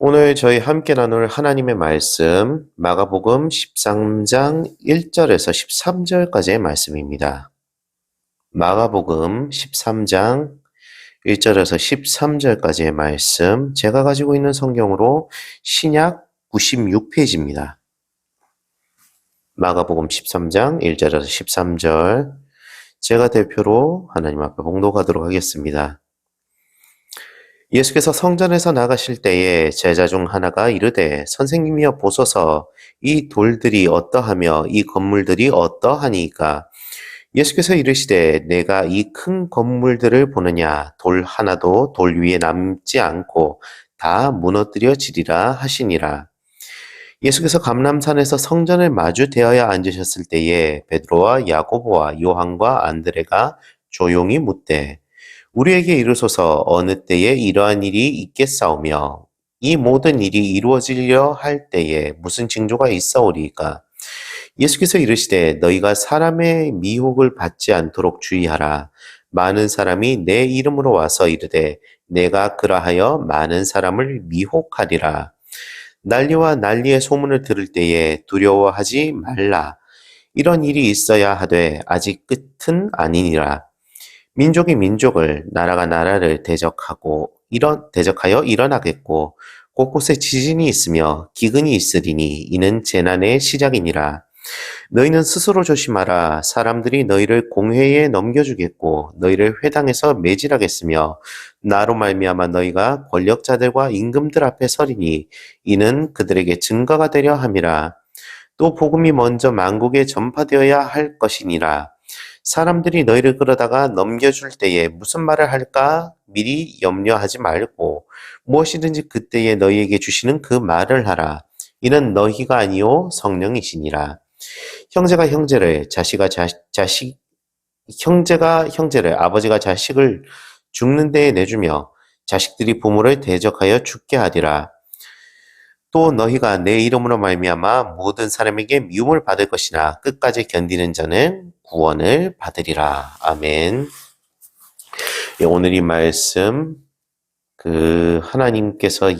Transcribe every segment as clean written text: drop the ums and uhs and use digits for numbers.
오늘 저희 함께 나눌 하나님의 말씀, 마가복음 13장 1절에서 13절까지의 말씀입니다. 마가복음 13장 1절에서 13절까지의 말씀, 제가 가지고 있는 성경으로 신약 96페이지입니다. 마가복음 13장 1절에서 13절, 제가 대표로 하나님 앞에 봉독하도록 하겠습니다. 예수께서 성전에서 나가실 때에 제자 중 하나가 이르되 선생님이여 보소서 이 돌들이 어떠하며 이 건물들이 어떠하니이까. 예수께서 이르시되 내가 이 큰 건물들을 보느냐. 돌 하나도 돌 위에 남지 않고 다 무너뜨려지리라 하시니라. 예수께서 감람산에서 성전을 마주 대하여 앉으셨을 때에 베드로와 야고보와 요한과 안드레가 조용히 묻되 우리에게 이르소서 어느 때에 이러한 일이 있겠사오며 이 모든 일이 이루어지려 할 때에 무슨 징조가 있사오리이까. 예수께서 이르시되 너희가 사람의 미혹을 받지 않도록 주의하라. 많은 사람이 내 이름으로 와서 이르되 내가 그라하여 많은 사람을 미혹하리라. 난리와 난리의 소문을 들을 때에 두려워하지 말라. 이런 일이 있어야 하되 아직 끝은 아니니라. 민족이 민족을, 나라가 나라를 대적하여 일어나겠고 곳곳에 지진이 있으며 기근이 있으리니 이는 재난의 시작이니라. 너희는 스스로 조심하라. 사람들이 너희를 공회에 넘겨주겠고 너희를 회당에서 매질하겠으며 나로 말미암아 너희가 권력자들과 임금들 앞에 서리니 이는 그들에게 증거가 되려 함이라. 또 복음이 먼저 만국에 전파되어야 할 것이니라. 사람들이 너희를 끌어다가 넘겨줄 때에 무슨 말을 할까 미리 염려하지 말고 무엇이든지 그때에 너희에게 주시는 그 말을 하라. 이는 너희가 아니요 성령이시니라. 형제가 형제를 아버지가 자식을 죽는 데에 내주며 자식들이 부모를 대적하여 죽게 하리라. 또 너희가 내 이름으로 말미암아 모든 사람에게 미움을 받을 것이나 끝까지 견디는 자는 구원을 받으리라. 아멘. 오늘 이 말씀 하나님께서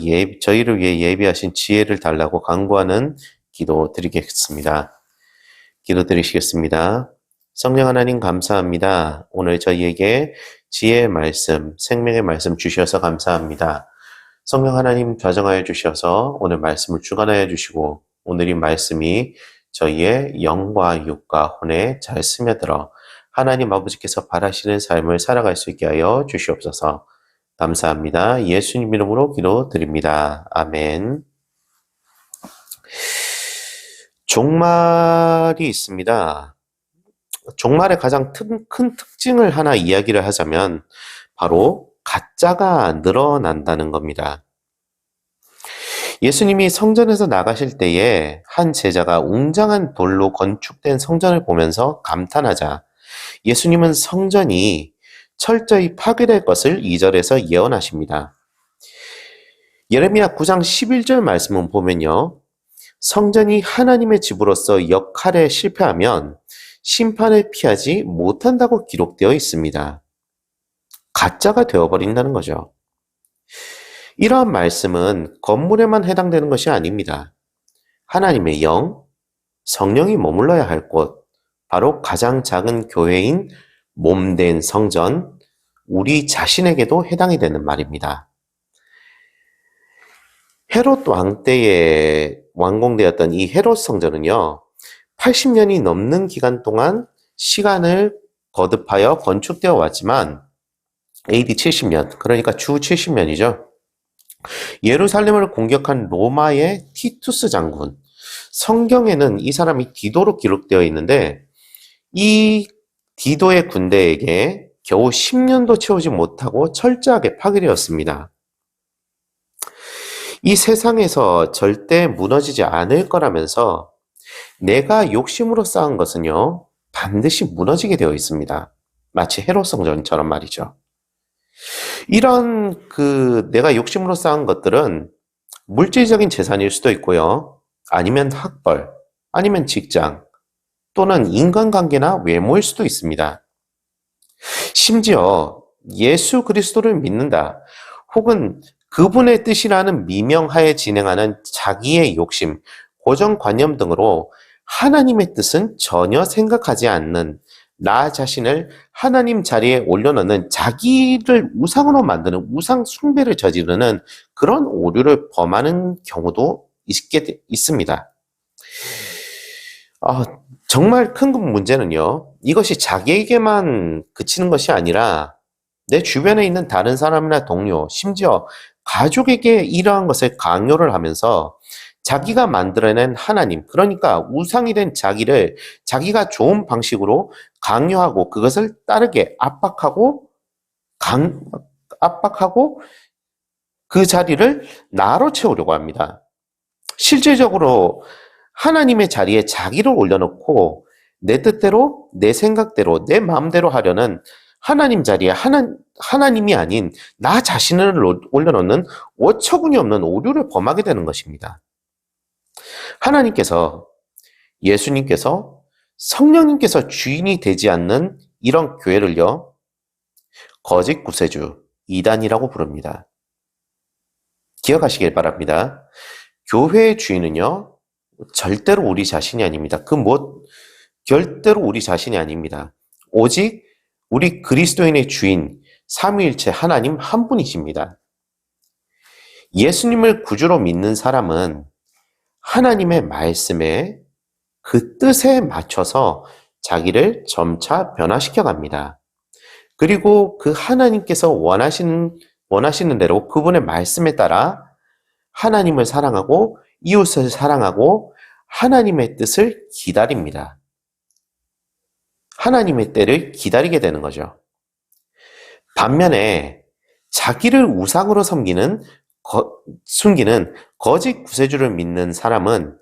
저희를 위해 예비하신 지혜를 달라고 간구하는 기도 드리겠습니다. 기도 드리시겠습니다. 성령 하나님 감사합니다. 오늘 저희에게 지혜의 말씀, 생명의 말씀 주셔서 감사합니다. 성령 하나님 좌정하여 주셔서 오늘 말씀을 주관하여 주시고 오늘 이 말씀이 저희의 영과 육과 혼에 잘 스며들어 하나님 아버지께서 바라시는 삶을 살아갈 수 있게 하여 주시옵소서. 감사합니다. 예수님 이름으로 기도드립니다. 아멘. 종말이 있습니다. 종말의 가장 큰 특징을 하나 이야기를 하자면 바로 가짜가 늘어난다는 겁니다. 예수님이 성전에서 나가실 때에 한 제자가 웅장한 돌로 건축된 성전을 보면서 감탄하자 예수님은 성전이 철저히 파괴될 것을 2절에서 예언하십니다. 예레미야 9장 11절 말씀을 보면요. 성전이 하나님의 집으로서 역할에 실패하면 심판을 피하지 못한다고 기록되어 있습니다. 가짜가 되어버린다는 거죠. 이러한 말씀은 건물에만 해당되는 것이 아닙니다. 하나님의 영, 성령이 머물러야 할 곳, 바로 가장 작은 교회인 몸된 성전, 우리 자신에게도 해당이 되는 말입니다. 헤롯 왕 때에 완공되었던 이 헤롯 성전은요, 80년이 넘는 기간 동안 시간을 거듭하여 건축되어 왔지만 AD 70년, 그러니까 주 70년이죠. 예루살렘을 공격한 로마의 티투스 장군, 성경에는 이 사람이 디도로 기록되어 있는데 이 디도의 군대에게 겨우 10년도 채우지 못하고 철저하게 파괴되었습니다. 이 세상에서 절대 무너지지 않을 거라면서 내가 욕심으로 쌓은 것은요, 반드시 무너지게 되어 있습니다. 마치 헤롯 성전처럼 말이죠. 이런 내가 욕심으로 쌓은 것들은 물질적인 재산일 수도 있고요. 아니면 학벌, 아니면 직장, 또는 인간관계나 외모일 수도 있습니다. 심지어 예수 그리스도를 믿는다, 혹은 그분의 뜻이라는 미명하에 진행하는 자기의 욕심, 고정관념 등으로 하나님의 뜻은 전혀 생각하지 않는 나 자신을 하나님 자리에 올려놓는 자기를 우상으로 만드는 우상 숭배를 저지르는 그런 오류를 범하는 경우도 있습니다. 정말 큰 문제는요, 이것이 자기에게만 그치는 것이 아니라 내 주변에 있는 다른 사람이나 동료, 심지어 가족에게 이러한 것을 강요를 하면서 자기가 만들어낸 하나님, 그러니까 우상이 된 자기를 자기가 좋은 방식으로 강요하고 그것을 따르게 압박하고 그 자리를 나로 채우려고 합니다. 실질적으로 하나님의 자리에 자기를 올려놓고 내 뜻대로, 내 생각대로, 내 마음대로 하려는 하나님 자리에 하나님이 아닌 나 자신을 올려놓는 어처구니 없는 오류를 범하게 되는 것입니다. 하나님께서, 예수님께서, 성령님께서 주인이 되지 않는 이런 교회를요, 거짓 구세주, 이단이라고 부릅니다. 기억하시길 바랍니다. 교회의 주인은요, 절대로 우리 자신이 아닙니다. 절대로 우리 자신이 아닙니다. 오직 우리 그리스도인의 주인, 삼위일체 하나님 한 분이십니다. 예수님을 구주로 믿는 사람은 하나님의 말씀에 그 뜻에 맞춰서 자기를 점차 변화시켜 갑니다. 그리고 그 하나님께서 원하시는 대로 그분의 말씀에 따라 하나님을 사랑하고 이웃을 사랑하고 하나님의 뜻을 기다립니다. 하나님의 때를 기다리게 되는 거죠. 반면에 자기를 우상으로 숨기는 거짓 구세주를 믿는 사람은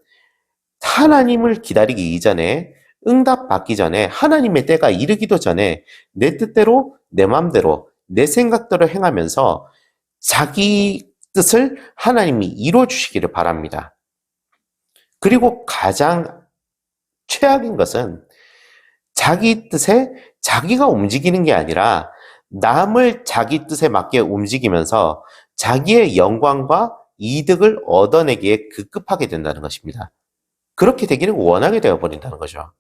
하나님을 기다리기 이전에, 응답받기 전에, 하나님의 때가 이르기도 전에 내 뜻대로, 내 마음대로, 내 생각대로 행하면서 자기 뜻을 하나님이 이루어주시기를 바랍니다. 그리고 가장 최악인 것은 자기 뜻에 자기가 움직이는 게 아니라 남을 자기 뜻에 맞게 움직이면서 자기의 영광과 이득을 얻어내기에 급급하게 된다는 것입니다. 그렇게 되기를 원하게 되어버린다는 거죠.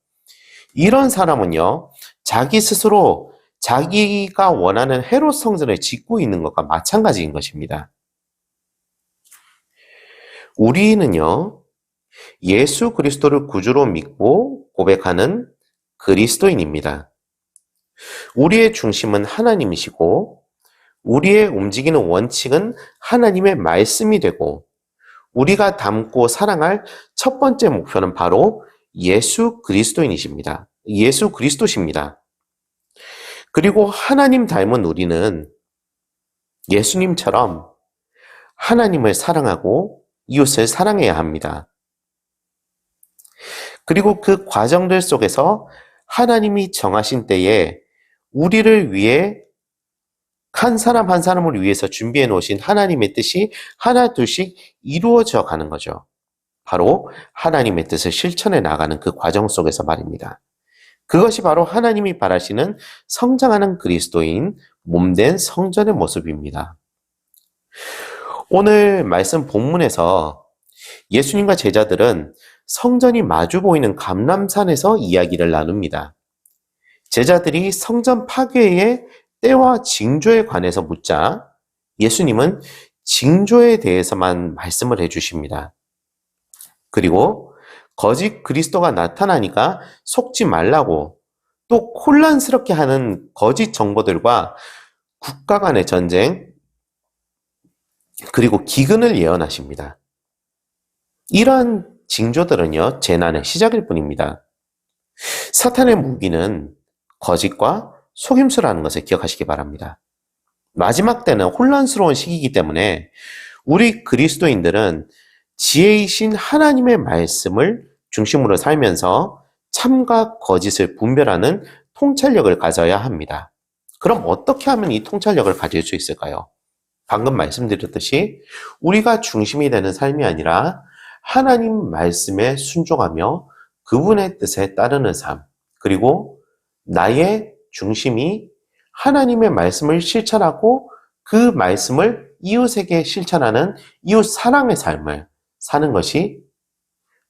이런 사람은요, 자기 스스로 자기가 원하는 헤롯 성전을 짓고 있는 것과 마찬가지인 것입니다. 우리는요, 예수 그리스도를 구주로 믿고 고백하는 그리스도인입니다. 우리의 중심은 하나님이시고 우리의 움직이는 원칙은 하나님의 말씀이 되고 우리가 닮고 사랑할 첫 번째 목표는 바로 예수 그리스도인이십니다. 예수 그리스도십니다. 그리고 하나님 닮은 우리는 예수님처럼 하나님을 사랑하고 이웃을 사랑해야 합니다. 그리고 그 과정들 속에서 하나님이 정하신 때에 우리를 위해 한 사람 한 사람을 위해서 준비해 놓으신 하나님의 뜻이 하나 둘씩 이루어져 가는 거죠. 바로 하나님의 뜻을 실천해 나가는 그 과정 속에서 말입니다. 그것이 바로 하나님이 바라시는 성장하는 그리스도인 몸된 성전의 모습입니다. 오늘 말씀 본문에서 예수님과 제자들은 성전이 마주 보이는 감람산에서 이야기를 나눕니다. 제자들이 성전 파괴의 때와 징조에 관해서 묻자 예수님은 징조에 대해서만 말씀을 해주십니다. 그리고 거짓 그리스도가 나타나니까 속지 말라고, 또 혼란스럽게 하는 거짓 정보들과 국가 간의 전쟁, 그리고 기근을 예언하십니다. 이러한 징조들은요, 재난의 시작일 뿐입니다. 사탄의 무기는 거짓과 속임수라는 것을 기억하시기 바랍니다. 마지막 때는 혼란스러운 시기이기 때문에 우리 그리스도인들은 지혜이신 하나님의 말씀을 중심으로 살면서 참과 거짓을 분별하는 통찰력을 가져야 합니다. 그럼 어떻게 하면 이 통찰력을 가질 수 있을까요? 방금 말씀드렸듯이 우리가 중심이 되는 삶이 아니라 하나님 말씀에 순종하며 그분의 뜻에 따르는 삶, 그리고 나의 중심이 하나님의 말씀을 실천하고 그 말씀을 이웃에게 실천하는 이웃 사랑의 삶을 사는 것이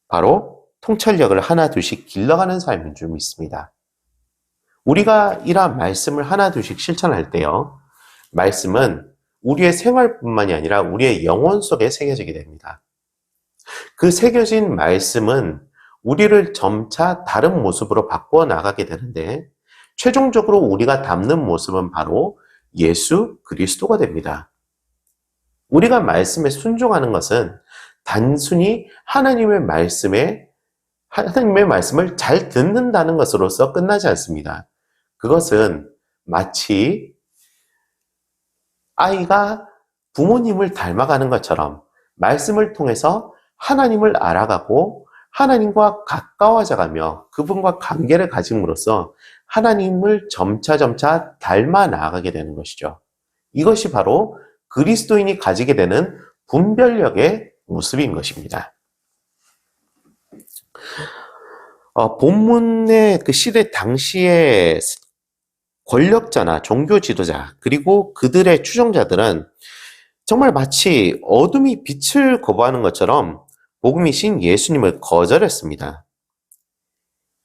바로 통찰력을 하나둘씩 길러가는 삶인 줄 믿습니다. 우리가 이러한 말씀을 하나둘씩 실천할 때요, 말씀은 우리의 생활뿐만이 아니라 우리의 영혼 속에 새겨지게 됩니다. 그 새겨진 말씀은 우리를 점차 다른 모습으로 바꾸어 나가게 되는데, 최종적으로 우리가 담는 모습은 바로 예수 그리스도가 됩니다. 우리가 말씀에 순종하는 것은 단순히 하나님의 말씀을 잘 듣는다는 것으로서 끝나지 않습니다. 그것은 마치 아이가 부모님을 닮아가는 것처럼 말씀을 통해서 하나님을 알아가고 하나님과 가까워져가며 그분과 관계를 가짐으로써 하나님을 점차 닮아 나아가게 되는 것이죠. 이것이 바로 그리스도인이 가지게 되는 분별력의 모습인 것입니다. 본문의 그 시대 당시의 권력자나 종교 지도자 그리고 그들의 추종자들은 정말 마치 어둠이 빛을 거부하는 것처럼 복음이신 예수님을 거절했습니다.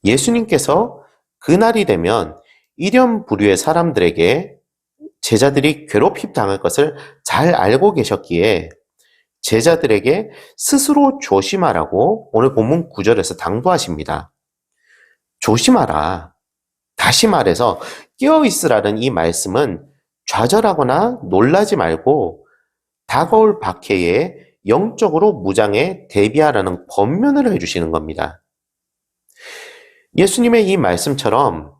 예수님께서 그날이 되면 일련부류의 사람들에게 제자들이 괴롭힘 당할 것을 잘 알고 계셨기에 제자들에게 스스로 조심하라고 오늘 본문 9절에서 당부하십니다. 조심하라. 다시 말해서 깨어있으라는 이 말씀은 좌절하거나 놀라지 말고 다가올 박해에 영적으로 무장해 대비하라는 권면을 해주시는 겁니다. 예수님의 이 말씀처럼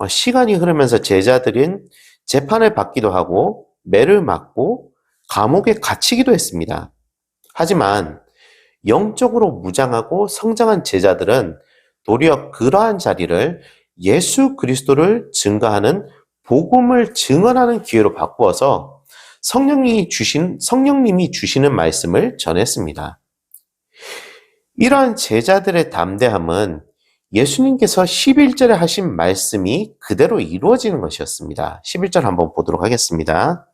시간이 흐르면서 제자들은 재판을 받기도 하고 매를 맞고 감옥에 갇히기도 했습니다. 하지만 영적으로 무장하고 성장한 제자들은 도리어 그러한 자리를 예수 그리스도를 증거하는 복음을 증언하는 기회로 바꾸어서 성령님이 주시는 말씀을 전했습니다. 이러한 제자들의 담대함은 예수님께서 11절에 하신 말씀이 그대로 이루어지는 것이었습니다. 11절 한번 보도록 하겠습니다.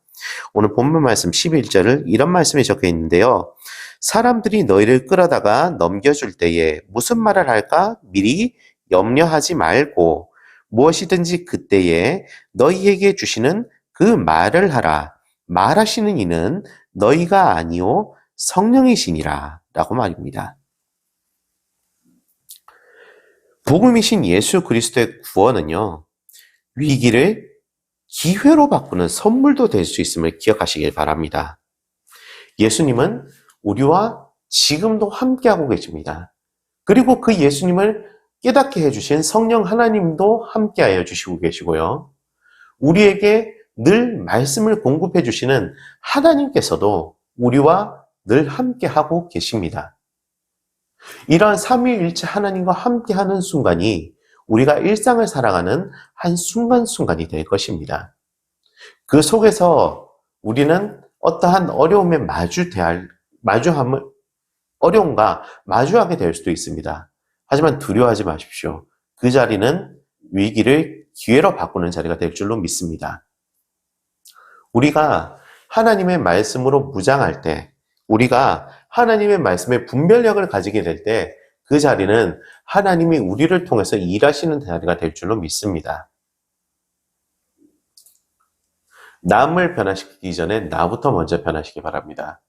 오늘 본문 말씀 11절을 이런 말씀이 적혀 있는데요. 사람들이 너희를 끌어다가 넘겨줄 때에 무슨 말을 할까 미리 염려하지 말고 무엇이든지 그때에 너희에게 주시는 그 말을 하라. 말하시는 이는 너희가 아니요 성령이시니라 라고 말입니다. 복음이신 예수 그리스도의 구원은요, 위기를 기회로 바꾸는 선물도 될 수 있음을 기억하시길 바랍니다. 예수님은 우리와 지금도 함께하고 계십니다. 그리고 그 예수님을 깨닫게 해주신 성령 하나님도 함께하여 주시고 계시고요. 우리에게 늘 말씀을 공급해 주시는 하나님께서도 우리와 늘 함께하고 계십니다. 이러한 삼위일체 하나님과 함께하는 순간이 우리가 일상을 살아가는 한 순간순간이 될 것입니다. 그 속에서 우리는 어떠한 어려움과 마주하게 될 수도 있습니다. 하지만 두려워하지 마십시오. 그 자리는 위기를 기회로 바꾸는 자리가 될 줄로 믿습니다. 우리가 하나님의 말씀으로 무장할 때, 우리가 하나님의 말씀의 분별력을 가지게 될 때 그 자리는 하나님이 우리를 통해서 일하시는 자리가 될 줄로 믿습니다. 남을 변화시키기 전에 나부터 먼저 변화시키기 바랍니다.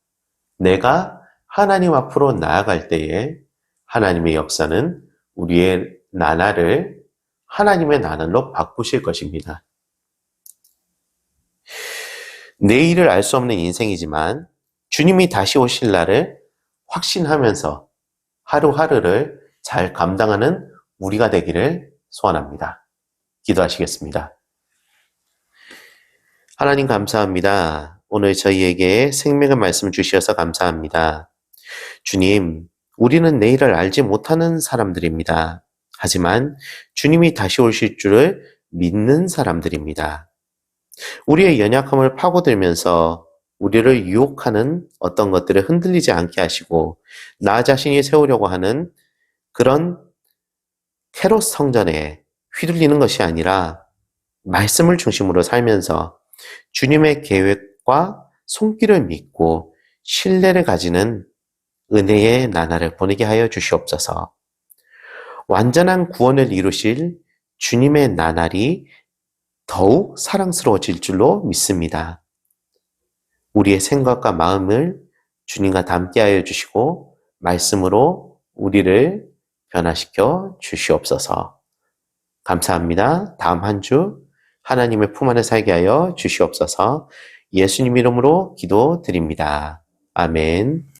내가 하나님 앞으로 나아갈 때에 하나님의 역사는 우리의 나날을 하나님의 나날로 바꾸실 것입니다. 내일을 알 수 없는 인생이지만 주님이 다시 오실 날을 확신하면서 하루하루를 잘 감당하는 우리가 되기를 소원합니다. 기도하시겠습니다. 하나님 감사합니다. 오늘 저희에게 생명의 말씀 주셔서 감사합니다. 주님, 우리는 내일을 알지 못하는 사람들입니다. 하지만 주님이 다시 오실 줄을 믿는 사람들입니다. 우리의 연약함을 파고들면서 우리를 유혹하는 어떤 것들을 흔들리지 않게 하시고 나 자신이 세우려고 하는 그런 테로스 성전에 휘둘리는 것이 아니라 말씀을 중심으로 살면서 주님의 계획과 손길을 믿고 신뢰를 가지는 은혜의 나날을 보내게 하여 주시옵소서. 완전한 구원을 이루실 주님의 나날이 더욱 사랑스러워질 줄로 믿습니다. 우리의 생각과 마음을 주님과 닮게 하여 주시고 말씀으로 우리를 변화시켜 주시옵소서. 감사합니다. 다음 한 주 하나님의 품 안에 살게 하여 주시옵소서. 예수님 이름으로 기도드립니다. 아멘.